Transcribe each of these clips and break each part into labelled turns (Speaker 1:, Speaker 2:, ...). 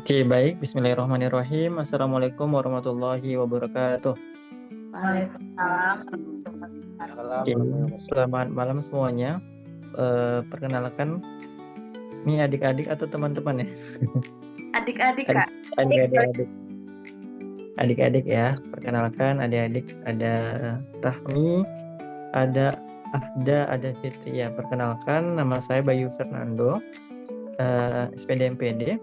Speaker 1: Oke, baik. Bismillahirrahmanirrahim. Assalamualaikum warahmatullahi wabarakatuh.
Speaker 2: Waalaikumsalam warahmatullahi wabarakatuh.
Speaker 1: Oke, selamat malam semuanya. Perkenalkan, ini adik-adik atau teman-teman ya?
Speaker 2: Adik-adik
Speaker 1: Adik,
Speaker 2: Kak.
Speaker 1: adik-adik, adik-adik ya. Perkenalkan, adik-adik ada Rahmi, ada Afda, ada Fitri ya. Perkenalkan, nama saya Bayu Fernando, SPD MPD.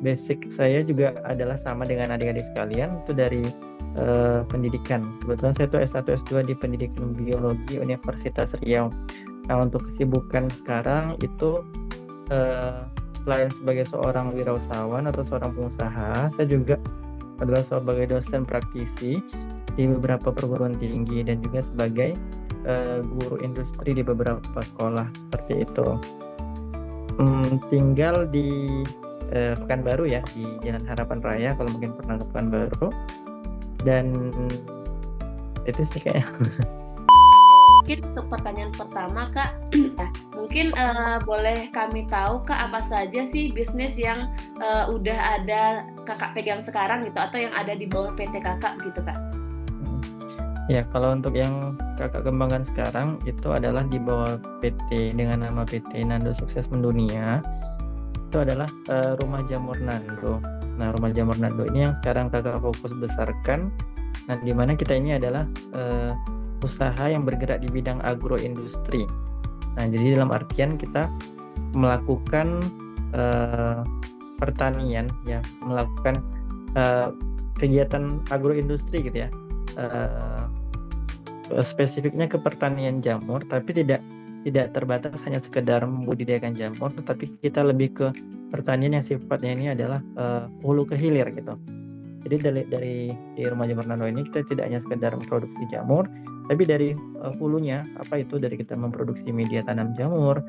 Speaker 1: Basic saya juga adalah sama dengan adik-adik sekalian, itu dari pendidikan. Kebetulan saya tuh S1 S2 di Pendidikan Biologi Universitas Riau. Nah, untuk kesibukan sekarang itu selain sebagai seorang wirausahawan atau seorang pengusaha, saya juga adalah sebagai dosen praktisi di beberapa perguruan tinggi dan juga sebagai guru industri di beberapa sekolah seperti itu. Tinggal di Pekanbaru ya, di Jalan Harapan Raya kalau mungkin pernah ke Pekanbaru. Dan itu sih kayaknya.
Speaker 2: Mungkin untuk pertanyaan pertama Kak, mungkin boleh kami tahu Kak apa saja sih bisnis yang udah ada Kakak pegang sekarang gitu atau yang ada di bawah PT Kakak gitu Kak?
Speaker 1: Ya, kalau untuk yang kakak kembangkan sekarang itu adalah di bawah PT dengan nama PT Nando Sukses Mendunia. Itu adalah Rumah Jamur Nando. Nah, Rumah Jamur Nando ini yang sekarang kakak fokus besarkan. Nah, di mana kita ini adalah usaha yang bergerak di bidang agroindustri. Nah, jadi dalam artian kita melakukan pertanian, ya, melakukan kegiatan agroindustri gitu ya. Spesifiknya ke pertanian jamur, tapi tidak terbatas hanya sekedar membudidayakan jamur, tetapi kita lebih ke pertanian yang sifatnya ini adalah hulu ke hilir gitu. Jadi dari di Rumah Jamur Nando ini kita tidak hanya sekedar memproduksi jamur, tapi dari hulunya apa itu dari kita memproduksi media tanam jamur,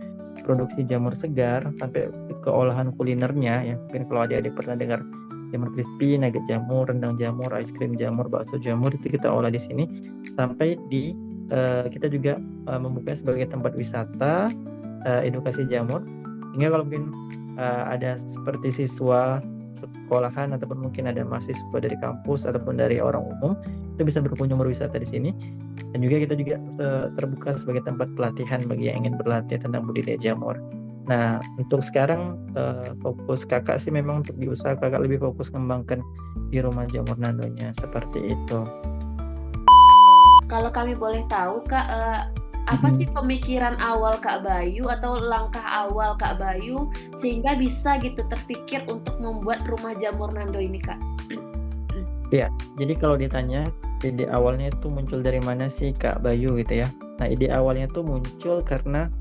Speaker 1: produksi jamur segar sampai ke olahan kulinernya ya. Mungkin kalau adik-adik pernah dengar jamur crispy, nugget jamur, rendang jamur, ice cream jamur, bakso jamur itu kita olah di sini sampai di kita juga membuka sebagai tempat wisata edukasi jamur. Hingga kalau mungkin ada seperti siswa sekolahan ataupun mungkin ada mahasiswa dari kampus ataupun dari orang umum itu bisa berkunjung berwisata di sini. Dan juga kita juga terbuka sebagai tempat pelatihan bagi yang ingin berlatih tentang budidaya jamur. Nah, untuk sekarang fokus kakak sih memang untuk di usaha kakak lebih fokus mengembangkan di Rumah Jamur Nandonya seperti itu.
Speaker 2: Kalau kami boleh tahu Kak, apa sih pemikiran awal Kak Bayu atau langkah awal Kak Bayu sehingga bisa gitu terpikir untuk membuat Rumah Jamur Nando ini Kak?
Speaker 1: Ya, jadi kalau ditanya ide awalnya itu muncul dari mana sih Kak Bayu gitu ya. Nah, ide awalnya itu muncul karena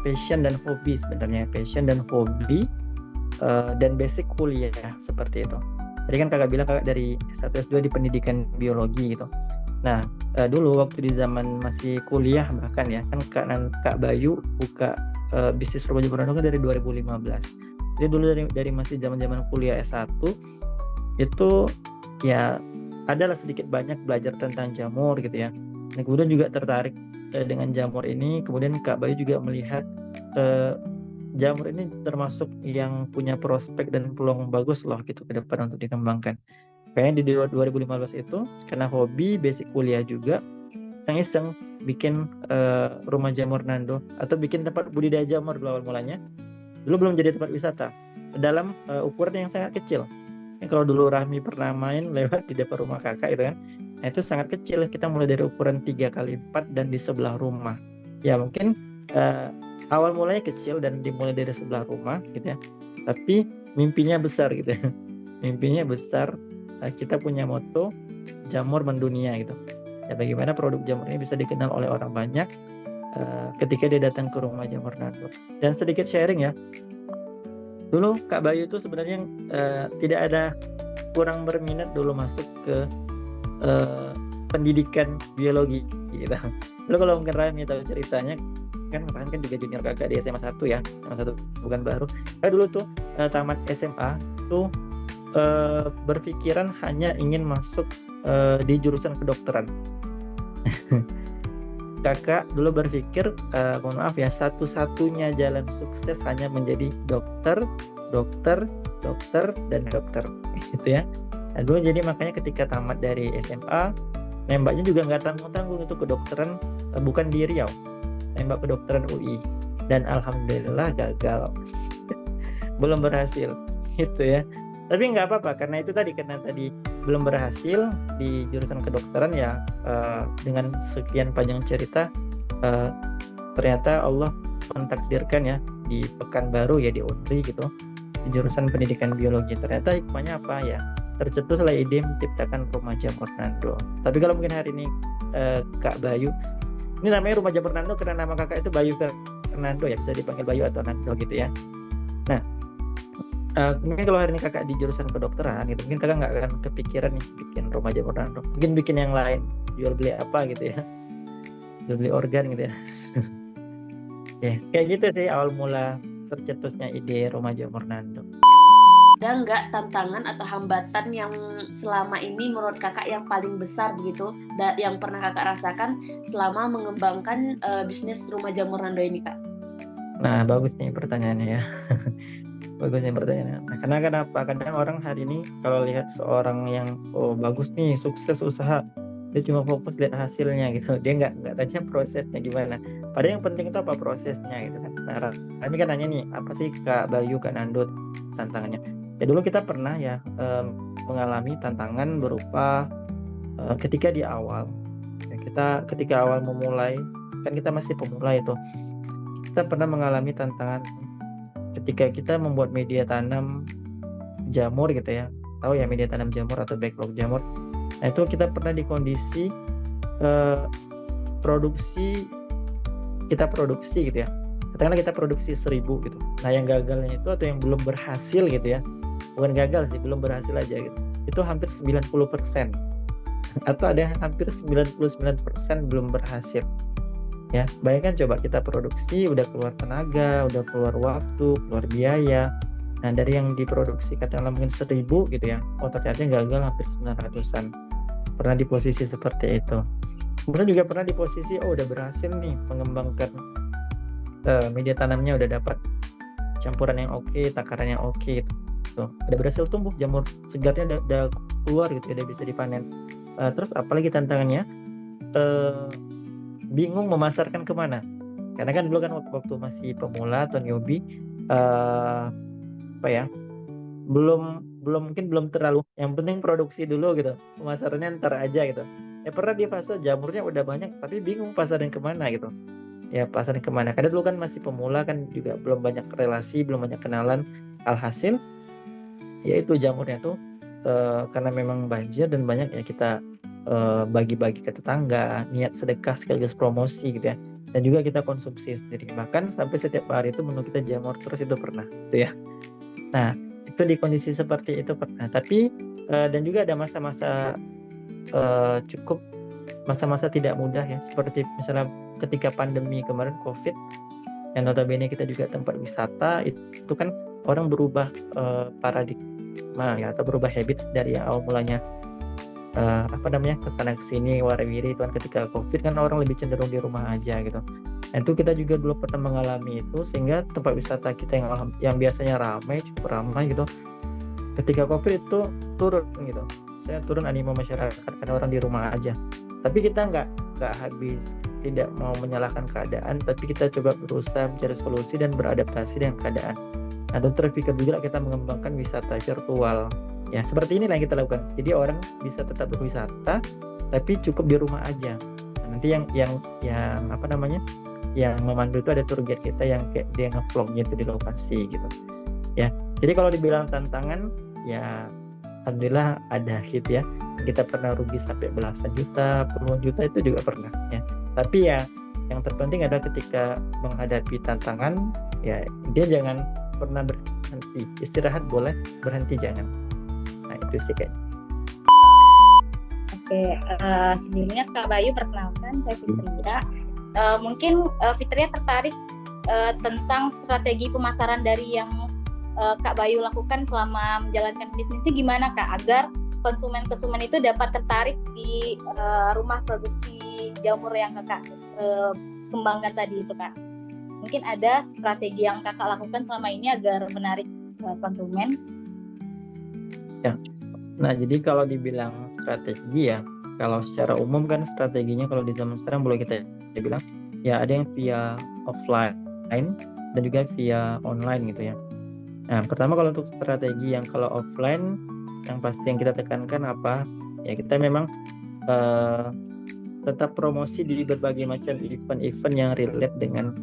Speaker 1: passion dan hobi sebenarnya. Passion dan hobi dan basic kuliah seperti itu. Tadi kan kakak bilang kakak dari S1 S2 di pendidikan biologi gitu. Nah, dulu waktu di zaman masih kuliah bahkan ya, kan Kak Bayu buka bisnis Rumah Jamur Nando kan dari 2015. Jadi dulu dari masih zaman-zaman kuliah S1 itu ya adalah sedikit banyak belajar tentang jamur gitu ya. Nah, kemudian juga tertarik dengan jamur ini. Kemudian Kak Bayu juga melihat jamur ini termasuk yang punya prospek dan peluang bagus loh gitu ke depan untuk dikembangkan. Kayaknya di 2015 itu karena hobi basic kuliah juga iseng-iseng bikin Rumah Jamur Nando atau bikin tempat budidaya jamur dulu awal mulanya. Dulu belum jadi tempat wisata dalam ukuran yang sangat kecil. Kalau dulu Rahmi pernah main lewat di depan rumah kakak itu kan, nah itu sangat kecil. Kita mulai dari ukuran 3x4 dan di sebelah rumah. Ya mungkin awal mulanya kecil dan dimulai dari sebelah rumah gitu ya. Tapi mimpinya besar gitu ya. Mimpinya besar. Kita punya moto jamur mendunia gitu. Ya bagaimana produk jamur ini bisa dikenal oleh orang banyak ketika dia datang ke Rumah Jamur Nando. Dan sedikit sharing ya. Dulu Kak Bayu itu sebenarnya tidak ada kurang berminat dulu masuk ke pendidikan biologi gitu. Lalu kalau mungkin Ryan tahu ceritanya kan Ryan kan juga junior kakak di SMA 1 ya, SMA 1 bukan baru. Dulu tuh tamat SMA tuh berpikiran hanya ingin masuk di jurusan kedokteran. kakak dulu berpikir, mohon maaf ya, satu-satunya jalan sukses hanya menjadi dokter, dokter, dokter, dan dokter, gitu ya. Nah, dulu jadi makanya ketika tamat dari SMA, nembaknya juga nggak tanggung-tanggung itu kedokteran, bukan di Riau, nembak kedokteran UI, dan alhamdulillah gagal, belum berhasil, gitu ya. Tapi nggak apa-apa karena tadi belum berhasil di jurusan kedokteran ya, dengan sekian panjang cerita, ternyata Allah mentakdirkan ya di Pekanbaru ya, di UNRI gitu, di jurusan pendidikan biologi. Ternyata hikmahnya apa ya, tercetuslah ide menciptakan Rumah Jamur Nando. Tapi kalau mungkin hari ini Kak Bayu, ini namanya Rumah Jamur Nando karena nama kakak itu Bayu Fernando ya, bisa dipanggil Bayu atau Nando gitu ya. Nah, mungkin kalau hari ini kakak di jurusan kedokteran gitu, mungkin kakak nggak akan kepikiran nih bikin Rumah Jamur Nando, mungkin bikin yang lain, jual beli apa gitu ya, jual beli organ gitu ya. Ya kayak gitu sih awal mula tercetusnya ide Rumah Jamur Nando.
Speaker 2: Ada nggak tantangan atau hambatan yang selama ini menurut kakak yang paling besar begitu, yang pernah kakak rasakan selama mengembangkan bisnis Rumah Jamur Nando ini, Kak?
Speaker 1: Nah, bagus nih pertanyaannya ya. Bagus nih pertanyaannya. Nah, karena kenapa? Kadang orang hari ini kalau lihat seorang yang bagus nih, sukses usaha, dia cuma fokus lihat hasilnya gitu. Dia nggak tanya prosesnya gimana. Padahal yang penting itu apa prosesnya gitu kan. Nah, kami kan nanya nih, apa sih Kak Bayu, Kak Nando tantangannya? Ya dulu kita pernah ya mengalami tantangan berupa ketika di awal. Ya, ketika awal memulai, kan kita masih pemula itu. Kita pernah mengalami tantangan ketika kita membuat media tanam jamur gitu ya, tahu ya media tanam jamur atau backlog jamur. Nah itu kita pernah di kondisi produksi gitu ya, katakanlah kita produksi 1000 gitu. Nah yang gagalnya itu atau yang belum berhasil gitu ya, bukan gagal sih, belum berhasil aja gitu, itu hampir 90%, atau ada yang hampir 99% belum berhasil. Ya, bayangkan coba kita produksi udah keluar tenaga, udah keluar waktu, keluar biaya. Nah, dari yang diproduksi katakanlah mungkin 1000 gitu ya. Oh, ternyata gagal hampir 900-an. Pernah di posisi seperti itu. Kemudian juga pernah di posisi udah berhasil nih mengembangkan media tanamnya, udah dapat campuran yang oke, takaran yang oke gitu. Udah berhasil tumbuh, jamur segarnya udah keluar gitu, udah bisa dipanen. Terus apalagi tantangannya? Bingung memasarkan kemana, karena kan dulu kan waktu masih pemula atau newbie, belum terlalu, yang penting produksi dulu gitu, pemasarannya ntar aja gitu. Pernah di fase jamurnya udah banyak tapi bingung pasarin kemana gitu ya, pasarin kemana, karena dulu kan masih pemula kan, juga belum banyak relasi, belum banyak kenalan. Alhasil yaitu jamurnya tuh karena memang banjir dan banyak ya, kita bagi-bagi ke tetangga, niat sedekah sekaligus promosi gitu ya, dan juga kita konsumsi sendiri, bahkan sampai setiap hari itu menu kita jamur terus, itu pernah gitu ya. Nah itu di kondisi seperti itu pernah, tapi dan juga ada masa-masa cukup masa-masa tidak mudah ya, seperti misalnya ketika pandemi kemarin COVID, yang notabene kita juga tempat wisata, itu kan orang berubah paradigma ya, atau berubah habits dari yang awal mulanya kesana kesini warawiri itu kan, ketika COVID kan orang lebih cenderung di rumah aja gitu. Nah itu kita juga dulu pernah mengalami itu, sehingga tempat wisata kita yang biasanya cukup ramai gitu, ketika COVID itu turun gitu. Saya turun animo masyarakat karena orang di rumah aja. Tapi kita nggak habis tidak mau menyalahkan keadaan, tapi kita coba berusaha mencari solusi dan beradaptasi dengan keadaan. Nah, dan terpikir juga kita mengembangkan wisata virtual. Ya, seperti inilah yang kita lakukan. Jadi orang bisa tetap berwisata, tapi cukup di rumah aja. Nah, nanti yang memandu itu ada tour guide kita yang kayak dia nge-vlog gitu di lokasi gitu. Ya, jadi kalau dibilang tantangan, ya alhamdulillah ada gitu ya. Kita pernah rugi sampai belasan juta, puluhan juta itu juga pernah ya. Tapi ya yang terpenting adalah ketika menghadapi tantangan, ya dia jangan pernah berhenti. Istirahat boleh, berhenti jangan. Nah itu sih kayaknya.
Speaker 3: Oke, sebelumnya Kak Bayu perkenalkan, saya Fitria. Mungkin Fitria tertarik tentang strategi pemasaran dari yang Kak Bayu lakukan selama menjalankan bisnisnya, gimana Kak, agar konsumen itu dapat tertarik di rumah produksi jamur yang kakak kembangkan tadi itu Kak. Mungkin ada strategi yang kakak lakukan selama ini agar menarik konsumen?
Speaker 1: Ya. Nah, jadi kalau dibilang strategi ya, kalau secara umum kan strateginya kalau di zaman sekarang boleh kita bilang ya ada yang via offline dan juga via online gitu ya. Nah, pertama kalau untuk strategi yang kalau offline yang pasti yang kita tekankan apa? Ya kita memang tetap promosi di berbagai macam event-event yang relate dengan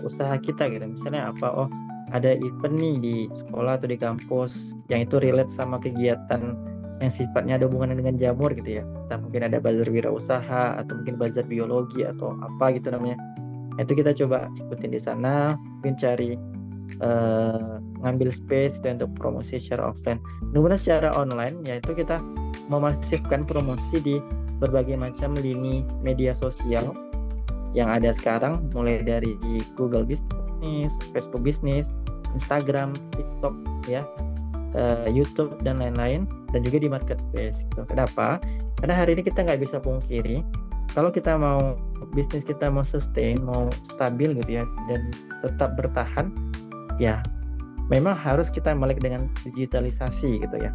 Speaker 1: usaha kita gitu. Misalnya apa? Oh, ada event nih di sekolah atau di kampus yang itu relate sama kegiatan yang sifatnya ada hubungan dengan jamur gitu ya. Entah mungkin ada bazar wirausaha atau mungkin bazar biologi atau apa gitu namanya. Itu kita coba ikutin di sana, mungkin cari ngambil space itu untuk promosi secara offline. Kemudian secara online yaitu kita memasifkan promosi di berbagai macam lini media sosial yang ada sekarang, mulai dari Google Business, Facebook Business, Instagram, TikTok ya, YouTube dan lain-lain, dan juga di marketplace gitu. Kenapa? Karena hari ini kita nggak bisa pungkiri kalau kita mau bisnis kita mau sustain, mau stabil gitu ya, dan tetap bertahan ya memang harus kita melek dengan digitalisasi gitu ya.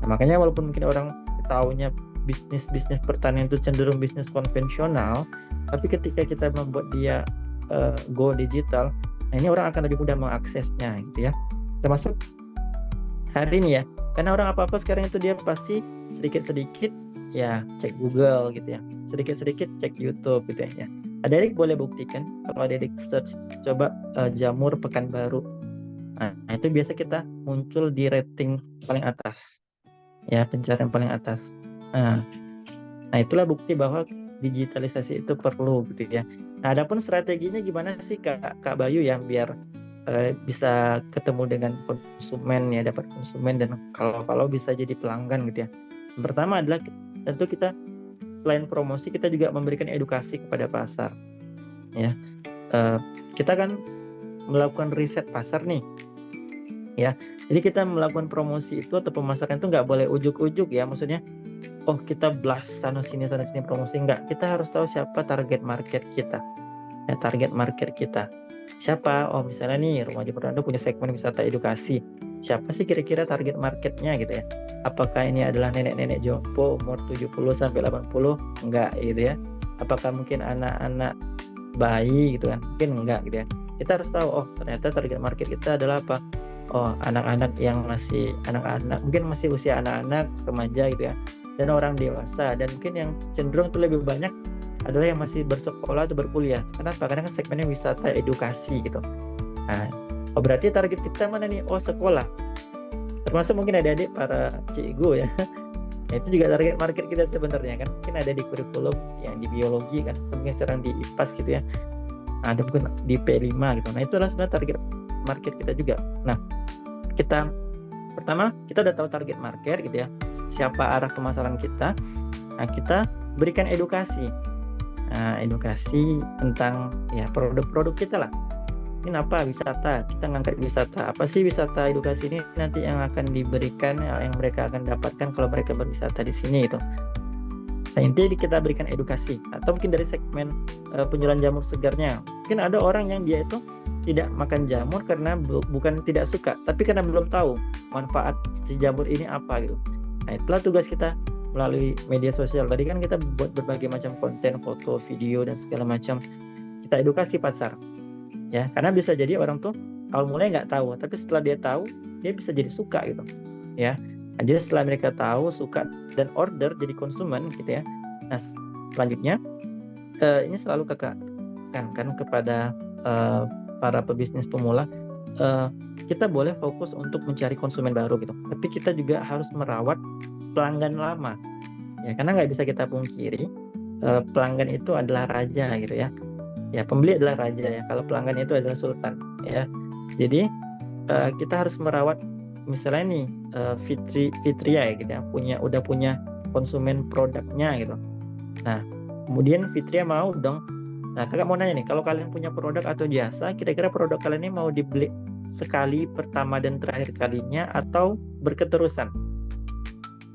Speaker 1: Nah, makanya walaupun mungkin orang taunya bisnis pertanian itu cenderung bisnis konvensional, tapi ketika kita membuat dia go digital, nah ini orang akan lebih mudah mengaksesnya gitu ya. Termasuk hari ini ya, karena orang apa-apa sekarang itu dia pasti sedikit-sedikit ya cek Google gitu ya, sedikit-sedikit cek YouTube gitu ya. Adik boleh buktikan kalau adik search coba jamur Pekanbaru, nah itu biasa kita muncul di rating paling atas ya, pencarian paling atas. Nah itulah bukti bahwa digitalisasi itu perlu gitu ya. Nah, adapun strateginya gimana sih Kak Bayu ya biar bisa ketemu dengan konsumen ya, dapat konsumen dan kalau bisa jadi pelanggan gitu ya. Yang pertama adalah tentu kita selain promosi kita juga memberikan edukasi kepada pasar ya. Kita kan melakukan riset pasar nih ya. Jadi kita melakukan promosi itu atau pemasaran itu nggak boleh ujuk-ujuk ya, maksudnya oh kita blast sana sini promosi, enggak. Kita harus tahu siapa target market kita ya, target market kita siapa. Oh misalnya nih Rumah Jamur Anda punya segmen wisata edukasi, siapa sih kira-kira target marketnya gitu ya. Apakah ini adalah nenek-nenek jompo umur 70 sampai 80? Enggak gitu ya. Apakah mungkin anak-anak bayi gitu kan? Mungkin enggak gitu ya. Kita harus tahu oh ternyata target market kita adalah apa. Oh anak-anak yang masih anak-anak, mungkin masih usia anak-anak, remaja gitu ya, dan orang dewasa, dan mungkin yang cenderung itu lebih banyak adalah yang masih bersekolah atau berkuliah. Kenapa? Karena kan segmennya wisata edukasi gitu. Nah, oh berarti target kita mana nih? Oh sekolah. Termasuk mungkin adik-adik para cikgu ya. Nah, itu juga target market kita sebenarnya kan. Mungkin ada di kurikulum yang di biologi kan, mungkin sekarang di IPAS gitu ya. Nah, ada mungkin di P5 gitu. Nah, itu adalah sebenarnya target market kita juga. Nah, kita pertama kita udah tahu target market gitu ya, siapa arah pemasaran kita. Nah, kita berikan edukasi, edukasi tentang ya produk-produk kita lah. Ini apa wisata, kita ngangkat wisata, apa sih wisata edukasi ini nanti yang akan diberikan, yang mereka akan dapatkan kalau mereka berwisata di sini itu. Nah, intinya kita berikan edukasi. Atau mungkin dari segmen penjualan jamur segarnya, mungkin ada orang yang dia itu tidak makan jamur karena bukan tidak suka, tapi karena belum tahu manfaat si jamur ini apa gitu. Nah, itulah tugas kita melalui media sosial. Tadi kan kita buat berbagai macam konten, foto, video dan segala macam. Kita edukasi pasar, ya. Karena bisa jadi orang tuh awal mulanya nggak tahu, tapi setelah dia tahu, dia bisa jadi suka gitu, ya. Nah, jadi setelah mereka tahu, suka dan order jadi konsumen gitu ya. Nah, selanjutnya ini selalu kakak kan kepada para pebisnis pemula, kita boleh fokus untuk mencari konsumen baru gitu, tapi kita juga harus merawat pelanggan lama ya, karena nggak bisa kita pungkiri pelanggan itu adalah raja gitu ya. Ya, pembeli adalah raja ya, kalau pelanggan itu adalah sultan ya. Jadi kita harus merawat misalnya nih Fitria ya gitu ya, udah punya konsumen produknya gitu. Nah, kemudian Fitria mau dong. Nah, kakak mau nanya nih, kalau kalian punya produk atau jasa, kira-kira produk kalian ini mau dibeli sekali pertama dan terakhir kalinya atau berketerusan?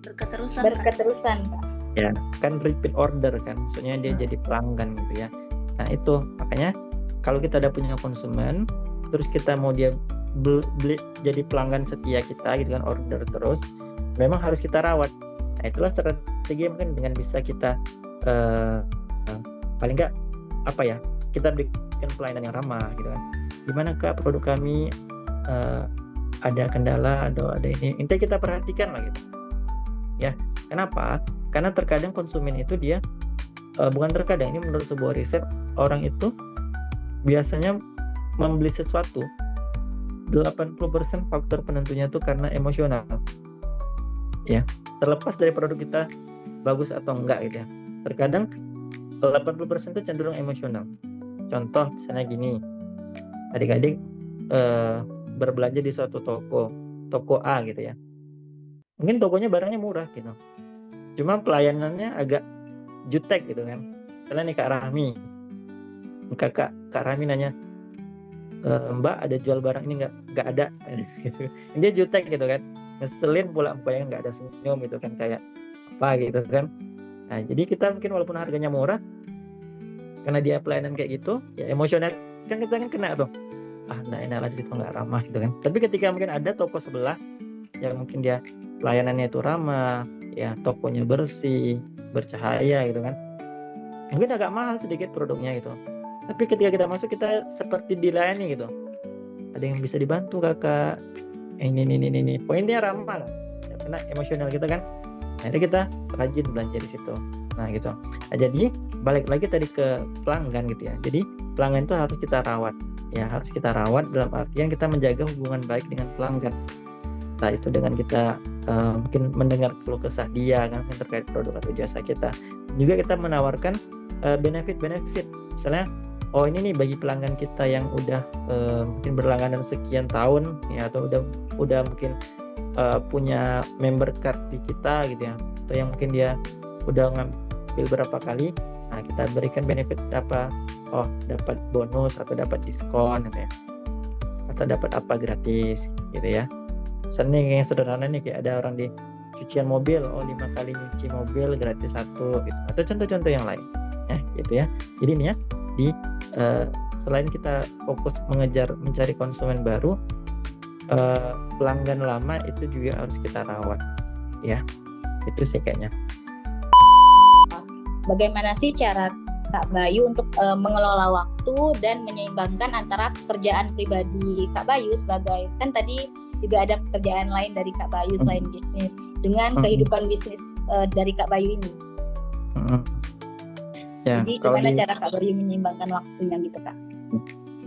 Speaker 2: Berketerusan.
Speaker 3: berketerusan Kak.
Speaker 1: Ya, kan repeat order kan, maksudnya dia jadi pelanggan gitu ya. Nah itu makanya kalau kita udah punya konsumen, terus kita mau dia beli jadi pelanggan setia kita gitu kan, order terus, memang harus kita rawat. Nah itulah strategi mungkin dengan bisa kita paling nggak apa ya, kita berikan pelayanan yang ramah gitu kan. Gimana Kak produk kami ada kendala atau ada ini, intinya kita perhatikan lah gitu ya. Kenapa? Karena terkadang konsumen itu dia bukan terkadang, ini menurut sebuah riset, orang itu biasanya membeli sesuatu 80% faktor penentunya itu karena emosional ya, terlepas dari produk kita bagus atau enggak gitu ya. Terkadang 80% itu cenderung emosional. Contoh misalnya gini, adik-adik berbelanja di suatu toko A gitu ya, mungkin tokonya barangnya murah gitu, cuma pelayanannya agak jutek gitu kan. Misalnya nih Kak Rahmi, Kak Rahmi nanya, Mbak ada jual barang ini nggak ada gitu. Dia jutek gitu kan, ngeselin pula mukanya, nggak ada senyum gitu kan, kayak apa gitu kan. Nah jadi kita mungkin walaupun harganya murah, karena dia pelayanan kayak gitu ya, emosional kan kita kan kena tuh, nggak enak lah di situ, nggak ramah gitu kan. Tapi ketika mungkin ada toko sebelah yang mungkin dia pelayanannya itu ramah ya, tokonya bersih, bercahaya gitu kan, mungkin agak mahal sedikit produknya gitu, tapi ketika kita masuk kita seperti dilayani gitu, ada yang bisa dibantu kakak, ini poinnya ramah lah ya, kena emosional kita kan. Nah itu kita rajin belanja di situ. Nah gitu. Nah, jadi balik lagi tadi ke pelanggan gitu ya, jadi pelanggan itu harus kita rawat ya, harus kita rawat dalam artian kita menjaga hubungan baik dengan pelanggan. Nah itu dengan kita mungkin mendengar keluh kesah dia kan yang terkait produk atau jasa kita, juga kita menawarkan benefit-benefit, misalnya oh ini nih bagi pelanggan kita yang udah mungkin berlangganan sekian tahun ya, atau udah mungkin punya member card di kita gitu ya, atau yang mungkin dia udah ngambil berapa kali, nah kita berikan benefit apa, oh dapat bonus atau dapat diskon gitu ya, atau dapat apa gratis gitu ya. Misalnya yang sederhana nih, kayak ada orang di cucian mobil, oh 5 kali nyuci mobil gratis 1 gitu, atau contoh-contoh yang lain ya gitu ya. Jadi ini ya, selain kita fokus mencari konsumen baru, pelanggan lama itu juga harus kita rawat ya. Itu sih kayaknya.
Speaker 3: Bagaimana sih cara Kak Bayu untuk mengelola waktu dan menyeimbangkan antara pekerjaan pribadi Kak Bayu sebagai, kan tadi juga ada pekerjaan lain dari Kak Bayu selain bisnis, dengan kehidupan bisnis dari Kak Bayu ini.
Speaker 1: Ya,
Speaker 3: jadi gimana cara Kak Bayu menyeimbangkan waktunya gitu Kak?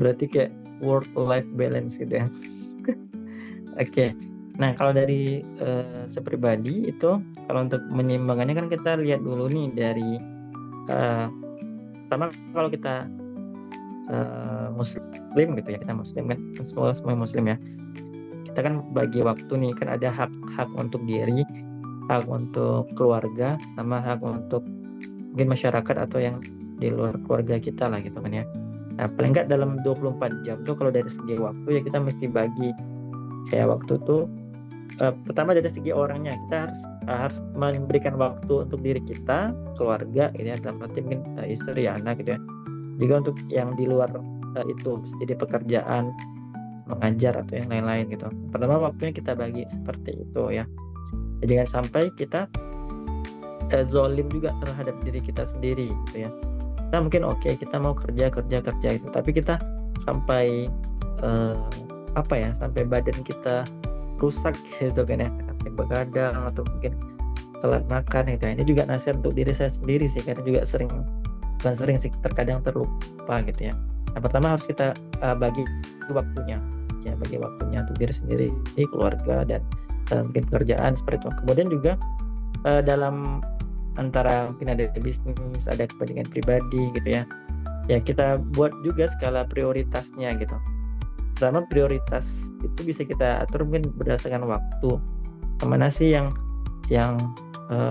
Speaker 1: Berarti kayak work life balance gitu ya. Oke. Nah kalau dari sepribadi itu, kalau untuk menyeimbangkannya kan kita lihat dulu nih dari pertama, kalau kita muslim gitu ya, kita muslim kan, semua muslim ya, kita kan bagi waktu nih, kan ada hak untuk diri, hak untuk keluarga, sama hak untuk mungkin masyarakat atau yang di luar keluarga kita lah gitu kan ya. Nah paling nggak dalam 24 jam tuh kalau dari segi waktu ya kita mesti bagi kayak waktu tuh pertama dari segi orangnya, kita harus memberikan waktu untuk diri kita, keluarga gitu ya, dalam arti mungkin istri, anak gitu ya. Juga untuk yang di luar itu, jadi pekerjaan, mengajar atau yang lain-lain gitu. Pertama waktunya kita bagi seperti itu ya. Jadi jangan sampai kita zolim juga terhadap diri kita sendiri gitu ya. Kita mungkin kita mau kerja itu, tapi kita sampai sampai badan kita rusak gitu kan ya, sampai begadang atau mungkin telat makan gitu. Ini juga nasihat untuk diri saya sendiri sih, karena juga bukan sering sih, terkadang terlupa gitu ya. Nah pertama harus kita bagi waktunya ya, bagi waktunya untuk diri sendiri, keluarga, dan mungkin pekerjaan seperti itu. Kemudian juga dalam antara mungkin ada bisnis, ada kepentingan pribadi gitu ya, ya kita buat juga skala prioritasnya gitu. Pertama, prioritas itu bisa kita atur mungkin berdasarkan waktu, kemana sih yang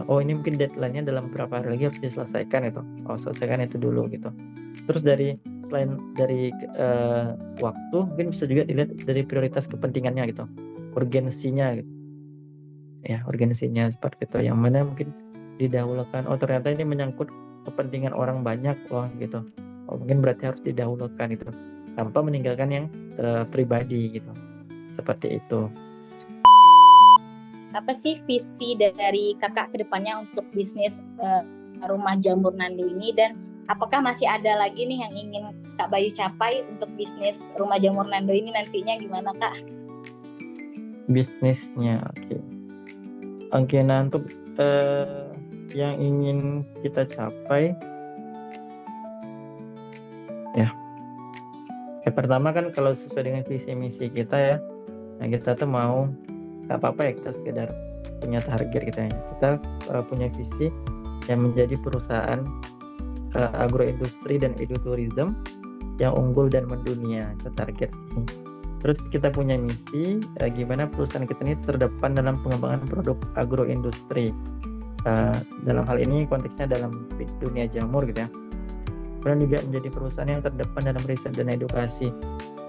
Speaker 1: ini mungkin deadline-nya dalam beberapa hari lagi harus diselesaikan gitu, selesaikan itu dulu gitu. Terus selain dari waktu, mungkin bisa juga dilihat dari prioritas kepentingannya gitu, urgensinya gitu. ya urgensinya seperti itu, yang mana mungkin didahulukan, oh ternyata ini menyangkut kepentingan orang banyak loh gitu, oh mungkin berarti harus didahulukan gitu, tanpa meninggalkan yang pribadi gitu, seperti itu.
Speaker 3: Apa sih visi dari kakak ke depannya untuk bisnis rumah jamur Nando ini, dan apakah masih ada lagi nih yang ingin Kak Bayu capai untuk bisnis rumah jamur Nando ini nantinya gimana Kak?
Speaker 1: Bisnisnya, oke. Nah untuk yang ingin kita capai ya, pertama kan kalau sesuai dengan visi misi kita ya, nah kita tuh mau nggak apa-apa ya kita sekedar punya target kita ya. Kita punya visi yang menjadi perusahaan agroindustri dan edutourism yang unggul dan mendunia, itu target sih. Terus kita punya misi gimana perusahaan kita ini terdepan dalam pengembangan produk agroindustri. Dalam hal ini konteksnya dalam dunia jamur gitu ya. Kemudian juga menjadi perusahaan yang terdepan dalam riset dan edukasi.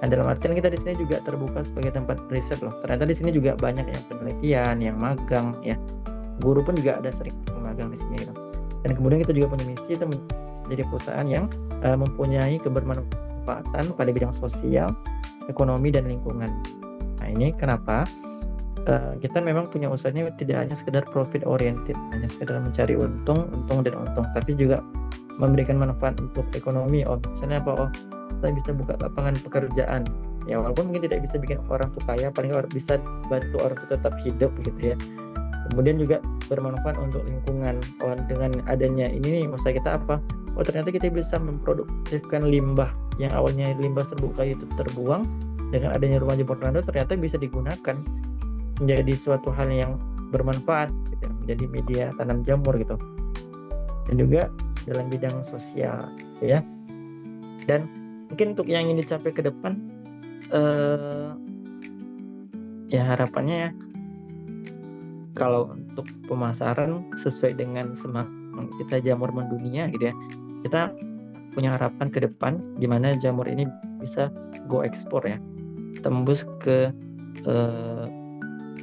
Speaker 1: Nah, dalam artian kita di sini juga terbuka sebagai tempat riset loh. Ternyata di sini juga banyak yang penelitian, yang magang ya. Guru pun juga ada sering magang di sini gitu. Dan kemudian kita juga punya misi itu menjadi perusahaan yang mempunyai kebermanfaatan pada bidang sosial, ekonomi dan lingkungan. Nah, ini kenapa kita memang punya usahanya tidak hanya sekedar profit oriented, hanya sekedar mencari untung dan untung, tapi juga memberikan manfaat untuk ekonomi. Oh, misalnya apa? Oh, kita bisa buka lapangan pekerjaan. Ya, walaupun mungkin tidak bisa bikin orang tuh kaya, paling bisa bantu orang tuh tetap hidup gitu ya. Kemudian juga bermanfaat untuk lingkungan. Oh, dengan adanya ini nih, usaha kita apa? Oh, ternyata kita bisa memproduktifkan limbah yang awalnya limbah serbuk kayu itu terbuang. Dengan adanya rumah jamur Nando ternyata bisa digunakan menjadi suatu hal yang bermanfaat gitu, menjadi media tanam jamur gitu. Dan juga dalam bidang sosial gitu ya. Dan mungkin untuk yang ingin dicapai ke depan ya harapannya ya, kalau untuk pemasaran sesuai dengan semangat kita jamur mendunia gitu ya, kita punya harapan ke depan di mana jamur ini bisa go ekspor ya, tembus ke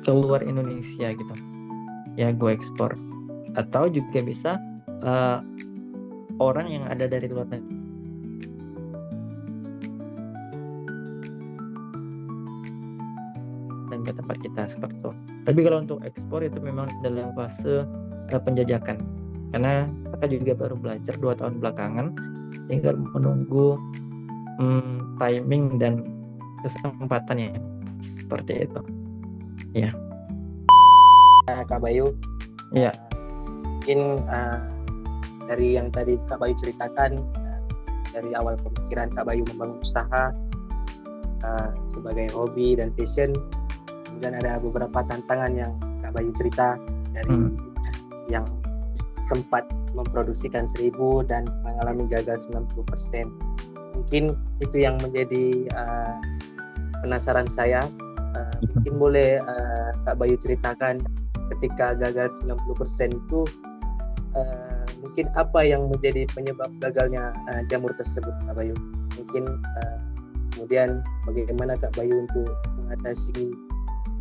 Speaker 1: keluar Indonesia gitu ya, go ekspor, atau juga bisa orang yang ada dari luar negeri dan ke tempat kita seperti itu. Tapi kalau untuk ekspor itu memang dalam fase penjajakan, karena kita juga baru belajar 2 tahun belakangan, tinggal menunggu timing dan kesempatannya seperti itu ya.
Speaker 4: Kak Bayu
Speaker 1: ya,
Speaker 4: mungkin dari yang tadi Kak Bayu ceritakan, dari awal pemikiran Kak Bayu membangun usaha sebagai hobi dan passion, kemudian ada beberapa tantangan yang Kak Bayu cerita dari yang sempat memproduksikan 1000 dan mengalami gagal 90%. Mungkin itu yang menjadi penasaran saya. Mungkin boleh Kak Bayu ceritakan ketika gagal 90% itu mungkin apa yang menjadi penyebab gagalnya jamur tersebut, Kak Bayu? Mungkin kemudian bagaimana Kak Bayu untuk mengatasi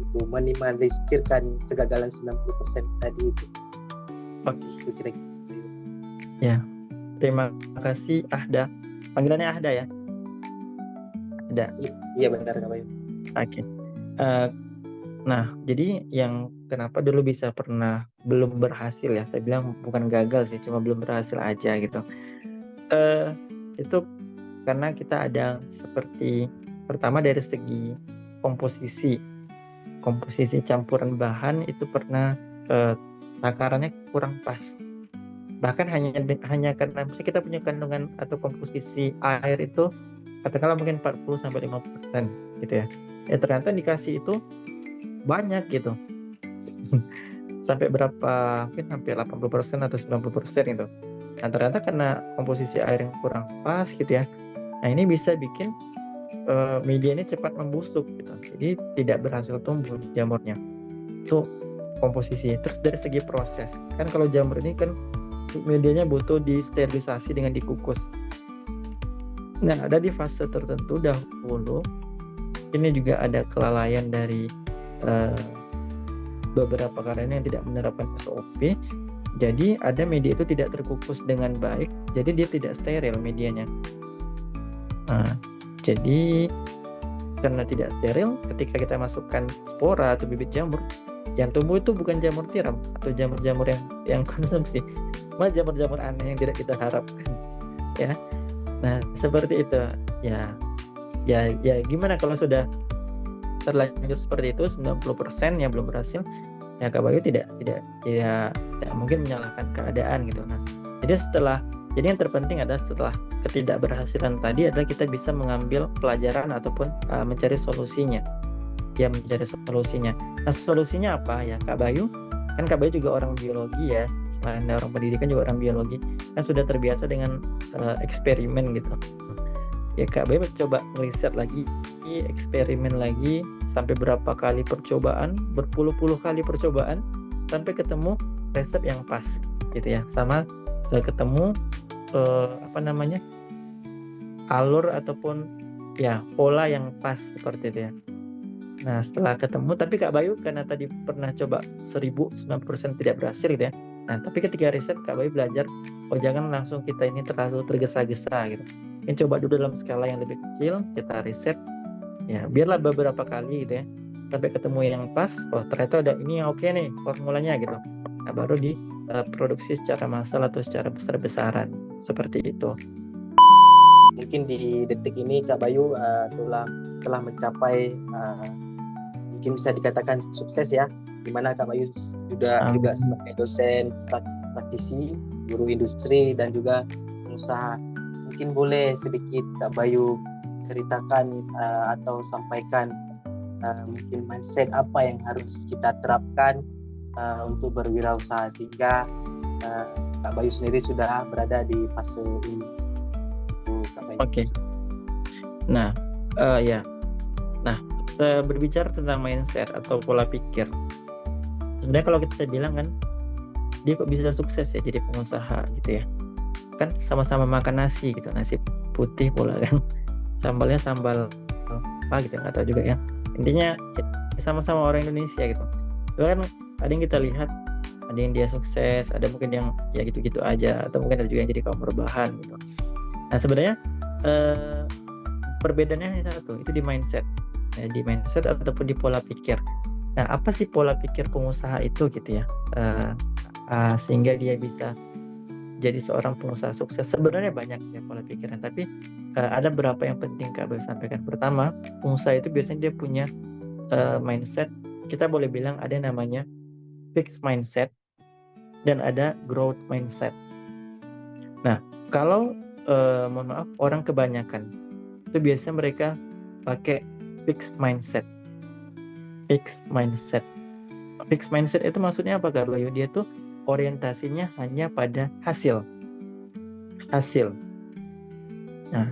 Speaker 4: itu, meminimalisirkan kegagalan 90% tadi itu?
Speaker 1: Oke.
Speaker 4: Itu kira-kira.
Speaker 1: Ya, terima kasih Ahda. Panggilannya Ahda ya? Ahda.
Speaker 4: Iya benar Kak Bayu.
Speaker 1: Oke. Nah, jadi yang kenapa dulu bisa pernah belum berhasil ya, saya bilang bukan gagal sih, cuma belum berhasil aja gitu. Itu karena kita ada seperti, pertama dari segi komposisi campuran bahan itu pernah takarannya kurang pas. Bahkan hanya karena misalnya kita punya kandungan atau komposisi air itu katakanlah mungkin 40-50% gitu ya. Ya ternyata dikasih itu banyak gitu. Sampai berapa, mungkin hampir 80% atau 90% gitu. Nah ternyata karena komposisi air yang kurang pas gitu ya. Nah ini bisa bikin media ini cepat membusuk gitu. Jadi tidak berhasil tumbuh jamurnya. Itu komposisi. Terus dari segi proses, kan kalau jamur ini kan medianya butuh disterilisasi dengan dikukus. Nah ada di fase tertentu dahulu ini juga ada kelalaian dari beberapa karyawan yang tidak menerapkan SOP. Jadi ada media itu tidak terkukus dengan baik, jadi dia tidak steril medianya. Nah, jadi karena tidak steril, ketika kita masukkan spora atau bibit jamur, yang tumbuh itu bukan jamur tiram atau jamur-jamur yang konsumsi, malah jamur-jamur aneh yang tidak kita harapkan. Ya, nah seperti itu. Ya gimana kalau sudah terlanjur seperti itu, 90% yang belum berhasil, ya Kak Bayu tidak mungkin menyalahkan keadaan gitu. Nah, jadi yang terpenting adalah setelah ketidakberhasilan tadi adalah kita bisa mengambil pelajaran ataupun mencari solusinya. Nah, solusinya apa ya Kak Bayu? Kan Kak Bayu juga orang biologi ya, selain orang pendidikan juga orang biologi, kan sudah terbiasa dengan eksperimen gitu. Ya Kak Bayu coba ngeriset lagi, eksperimen lagi, sampai berapa kali percobaan, berpuluh-puluh kali percobaan, sampai ketemu resep yang pas gitu ya, sama ketemu alur ataupun ya pola yang pas seperti itu ya. Nah setelah ketemu, tapi Kak Bayu karena tadi pernah coba 90% tidak berhasil gitu ya. Nah tapi ketika riset Kak Bayu belajar, jangan langsung kita ini terlalu tergesa-gesa gitu. Ini coba dulu dalam skala yang lebih kecil, kita riset ya, biarlah beberapa kali gitu ya, sampai ketemu yang pas. Ternyata ada ini yang oke nih formulanya gitu. Nah baru diproduksi secara massal atau secara besar-besaran seperti itu.
Speaker 4: Mungkin di detik ini Kak Bayu telah mencapai mungkin bisa dikatakan sukses ya, dimana Kak Bayu juga sebagai dosen praktisi, guru industri dan juga pengusaha. Mungkin boleh sedikit Kak Bayu ceritakan atau sampaikan mungkin mindset apa yang harus kita terapkan untuk berwirausaha sehingga Kak Bayu sendiri sudah berada di fase ini.
Speaker 1: Oke. Nah, berbicara tentang mindset atau pola pikir, sebenarnya kalau kita bilang kan, dia kok bisa sukses ya jadi pengusaha gitu ya? Kan sama-sama makan nasi gitu, nasi putih pula kan, sambalnya sambal apa gitu, nggak tahu juga ya. Intinya sama-sama orang Indonesia gitu. Itu kan ada yang kita lihat, ada yang dia sukses, ada mungkin yang ya gitu-gitu aja, atau mungkin ada juga yang jadi kaum berbahan gitu. Nah sebenarnya perbedaannya hanya satu, itu di mindset. Di mindset ataupun di pola pikir. Nah apa sih pola pikir pengusaha itu gitu ya, sehingga dia bisa jadi seorang pengusaha sukses? Sebenarnya banyak ya pola pikiran, tapi ada beberapa yang penting Kak Bayu sampaikan. Pertama, pengusaha itu biasanya dia punya mindset, kita boleh bilang ada namanya fixed mindset dan ada growth mindset. Nah kalau mohon maaf, orang kebanyakan itu biasanya mereka pakai fixed mindset. Fixed mindset itu maksudnya apa Kak Bayu? Dia tuh orientasinya hanya pada hasil. Nah,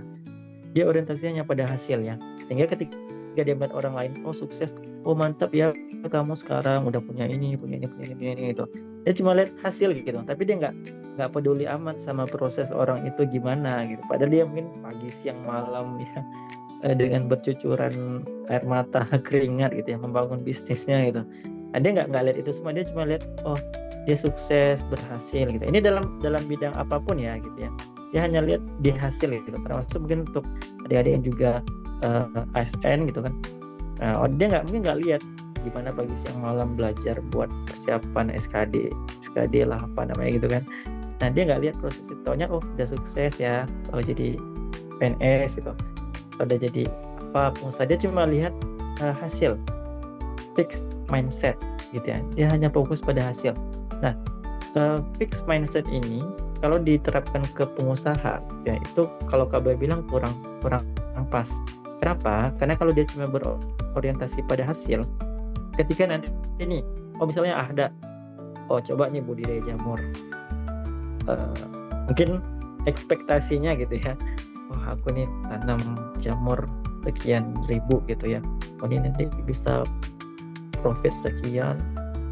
Speaker 1: dia orientasinya hanya pada hasil ya. Sehingga ketika dia melihat orang lain, sukses, mantap ya kamu sekarang udah punya ini itu. Dia cuma lihat hasil gitu, tapi dia nggak peduli amat sama proses orang itu gimana gitu. Padahal dia mungkin pagi, siang, malam ya, dengan bercucuran air mata, keringat gitu ya, membangun bisnisnya gitu. Nah, dia nggak lihat itu semua, dia cuma lihat dia sukses, berhasil gitu. Ini dalam bidang apapun ya gitu ya. Dia hanya lihat di hasil gitu. Termasuk mungkin untuk adik-adik yang juga ASN gitu kan. Dia nggak lihat gimana pagi siang malam belajar buat persiapan SKD lah apa namanya gitu kan. Nah dia nggak lihat proses itu, taunya udah sukses ya, jadi PNS gitu, udah jadi apa pengusaha. Dia cuma lihat hasil, fixed mindset gitu ya. Dia hanya fokus pada hasil. Nah fixed mindset ini kalau diterapkan ke pengusaha ya, itu kalau Kak Bayu bilang kurang pas. Kenapa? Karena kalau dia cuma berorientasi pada hasil, ketika nanti ini misalnya ada coba nih budidaya jamur, mungkin ekspektasinya gitu ya, aku nih tanam jamur sekian ribu gitu ya, ini nanti bisa profit sekian,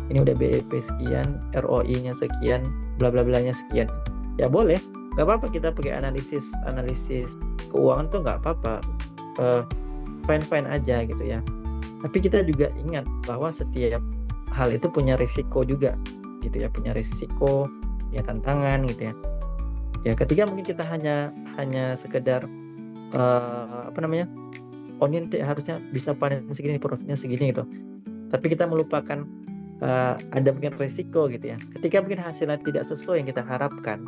Speaker 1: ini udah BEP sekian, ROI nya sekian, bla bla bla nya sekian. Ya boleh, nggak apa-apa kita pakai analisis keuangan tuh nggak apa-apa, fine aja gitu ya. Tapi kita juga ingat bahwa setiap hal itu punya risiko juga gitu ya, punya risiko, ya tantangan gitu ya. Ya ketika mungkin kita hanya sekedar harusnya bisa panen segini, profitnya segini gitu. Tapi kita melupakan ada mungkin risiko gitu ya. Ketika mungkin hasilnya tidak sesuai yang kita harapkan,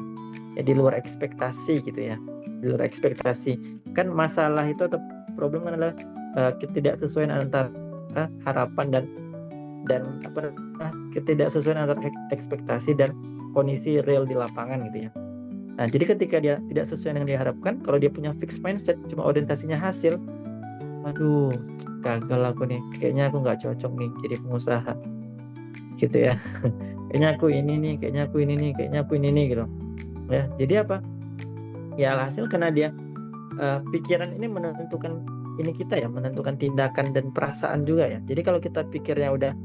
Speaker 1: ya di luar ekspektasi gitu ya. Di luar ekspektasi. Kan masalah itu atau problem kan adalah ketidaksesuaian antara harapan dan ketidaksesuaian antara ekspektasi dan kondisi real di lapangan gitu ya. Nah, jadi ketika dia tidak sesuai dengan yang diharapkan, kalau dia punya fixed mindset, cuma orientasinya hasil, aduh, gagal aku nih, kayaknya aku nggak cocok nih jadi pengusaha, gitu ya. Kayaknya aku ini nih, kayaknya aku ini nih, gitu. Ya, jadi apa? Ya, alhasil karena dia pikiran ini menentukan ini kita ya, menentukan tindakan dan perasaan juga ya. Jadi kalau kita pikirnya udah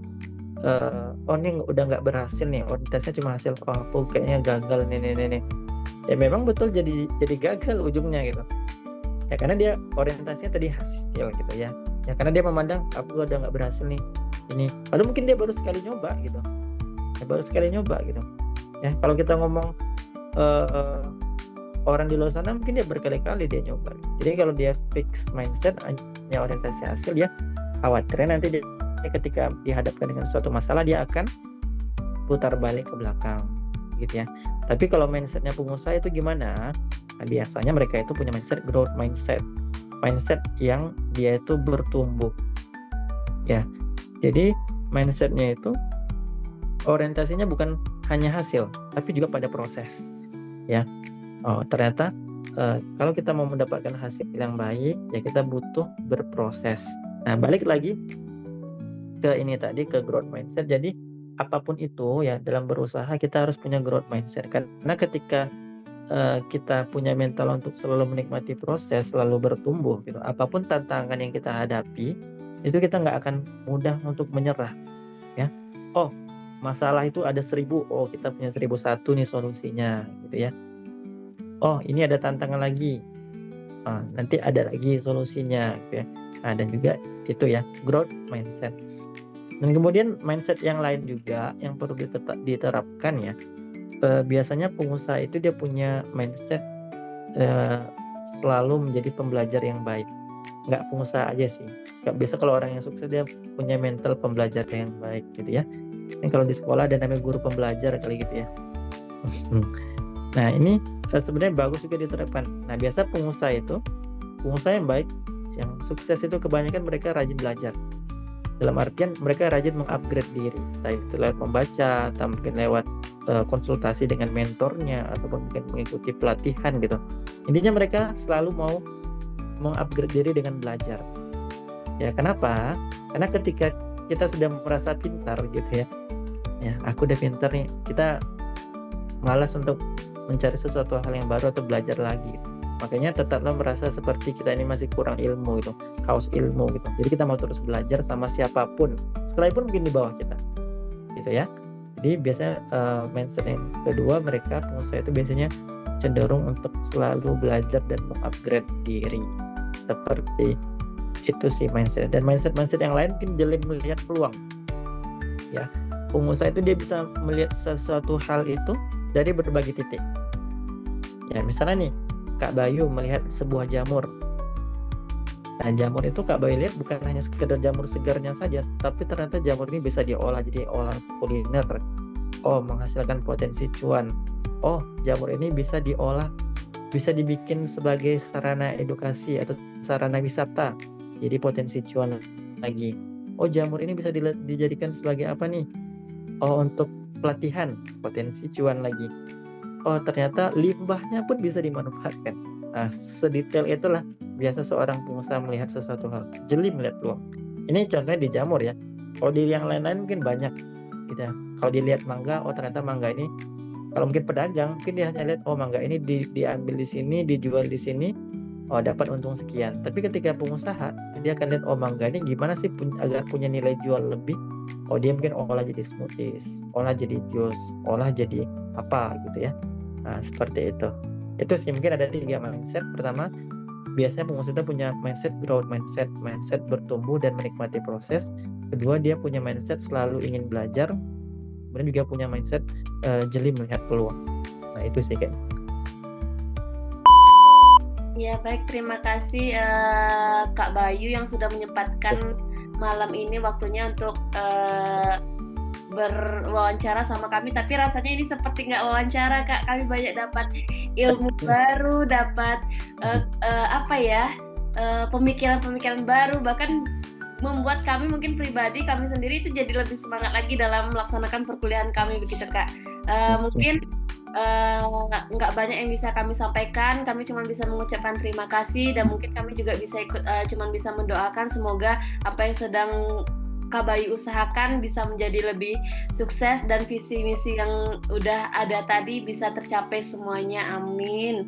Speaker 1: ini udah nggak berhasil nih, orientasinya cuma hasil, aku kayaknya gagal nih. Ya memang betul jadi gagal ujungnya gitu. Ya karena dia orientasinya tadi hasil gitu ya. Ya karena dia memandang aku udah nggak berhasil nih ini. Padahal mungkin dia baru sekali nyoba gitu. Ya kalau kita ngomong orang di luar sana mungkin dia berkali-kali dia nyoba. Jadi kalau dia fix mindset hanya orientasi hasil, dia khawatirnya nanti dia ketika dihadapkan dengan suatu masalah dia akan putar balik ke belakang gitu ya. Tapi kalau mindsetnya pengusaha itu gimana? Nah, biasanya mereka itu punya mindset growth mindset yang dia itu bertumbuh ya. Jadi mindsetnya itu orientasinya bukan hanya hasil tapi juga pada proses ya. Ternyata kalau kita mau mendapatkan hasil yang baik ya kita butuh berproses. Nah, balik lagi ke ini tadi, ke growth mindset. Jadi apapun itu ya dalam berusaha kita harus punya growth mindset, karena ketika kita punya mental untuk selalu menikmati proses, selalu bertumbuh gitu, apapun tantangan yang kita hadapi itu kita nggak akan mudah untuk menyerah ya. Masalah itu ada 1000, kita punya 1001 nih solusinya gitu ya. Ini ada tantangan lagi, nanti ada lagi solusinya gitu ya. Nah, dan juga itu ya growth mindset. Dan kemudian mindset yang lain juga yang perlu diterapkan ya. Biasanya pengusaha itu dia punya mindset selalu menjadi pembelajar yang baik. Nggak pengusaha aja sih. Biasa kalau orang yang sukses dia punya mental pembelajar yang baik gitu ya. Ini kalau di sekolah ada namanya guru pembelajar kali gitu ya. Nah ini sebenarnya bagus juga diterapkan. Nah biasa pengusaha yang baik, yang sukses itu kebanyakan mereka rajin belajar. Dalam artian mereka rajin mengupgrade diri, entah itu lewat membaca, atau mungkin lewat konsultasi dengan mentornya, ataupun mungkin mengikuti pelatihan gitu. Intinya mereka selalu mau mengupgrade diri dengan belajar. Ya kenapa? Karena ketika kita sudah merasa pintar gitu ya, aku udah pintar nih, kita malas untuk mencari sesuatu hal yang baru atau belajar lagi. Makanya tetaplah merasa seperti kita ini masih kurang ilmu gitu, haus ilmu gitu. Jadi kita mau terus belajar sama siapapun, sekalipun mungkin di bawah kita, gitu ya. Jadi biasanya mindset yang kedua, mereka pengusaha itu biasanya cenderung untuk selalu belajar dan mengupgrade diri. Seperti itu sih mindset. Dan mindset yang lain mungkin jeli melihat peluang. Ya, pengusaha itu dia bisa melihat sesuatu hal itu dari berbagai titik. Ya, misalnya nih, Kak Bayu melihat sebuah jamur. Nah, jamur itu Kak Bayu lihat bukan hanya sekedar jamur segarnya saja, tapi ternyata jamur ini bisa diolah jadi olahan kuliner. Menghasilkan potensi cuan. Jamur ini bisa diolah, bisa dibikin sebagai sarana edukasi atau sarana wisata. Jadi potensi cuan lagi. Jamur ini bisa dijadikan sebagai apa nih? Untuk pelatihan, potensi cuan lagi. Ternyata limbahnya pun bisa dimanfaatkan. Nah, sedetail itulah biasa seorang pengusaha melihat sesuatu hal, jeli melihat peluang. Ini contohnya di jamur ya. Kalau di yang lain-lain mungkin banyak gitu. Kalau dilihat mangga, ternyata mangga ini, kalau mungkin pedagang mungkin dia hanya lihat mangga ini diambil di sini, dijual di sini, dapat untung sekian. Tapi ketika pengusaha, dia akan lihat mangga ini gimana sih agar punya nilai jual lebih. Dia mungkin olah jadi smoothies, olah jadi jus, olah jadi apa gitu ya. Nah, seperti itu. Itu sih mungkin ada 3 mindset. Pertama, biasanya pengusaha itu punya mindset growth mindset bertumbuh dan menikmati proses. kedua dia punya mindset selalu ingin belajar, kemudian juga punya mindset jeli melihat peluang. Nah itu sih kayak.
Speaker 2: Ya baik, terima kasih Kak Bayu yang sudah menyempatkan malam ini waktunya untuk berwawancara sama kami. Tapi rasanya ini seperti nggak wawancara Kak, kami banyak dapat ilmu baru, dapat pemikiran-pemikiran baru, bahkan membuat kami mungkin pribadi kami sendiri itu jadi lebih semangat lagi dalam melaksanakan perkuliahan kami begitu Kak. Mungkin nggak banyak yang bisa kami sampaikan, kami cuma bisa mengucapkan terima kasih, dan mungkin kami juga bisa cuma bisa mendoakan semoga apa yang sedang Kak Bayu usahakan bisa menjadi lebih sukses dan visi misi yang udah ada tadi bisa tercapai semuanya, amin.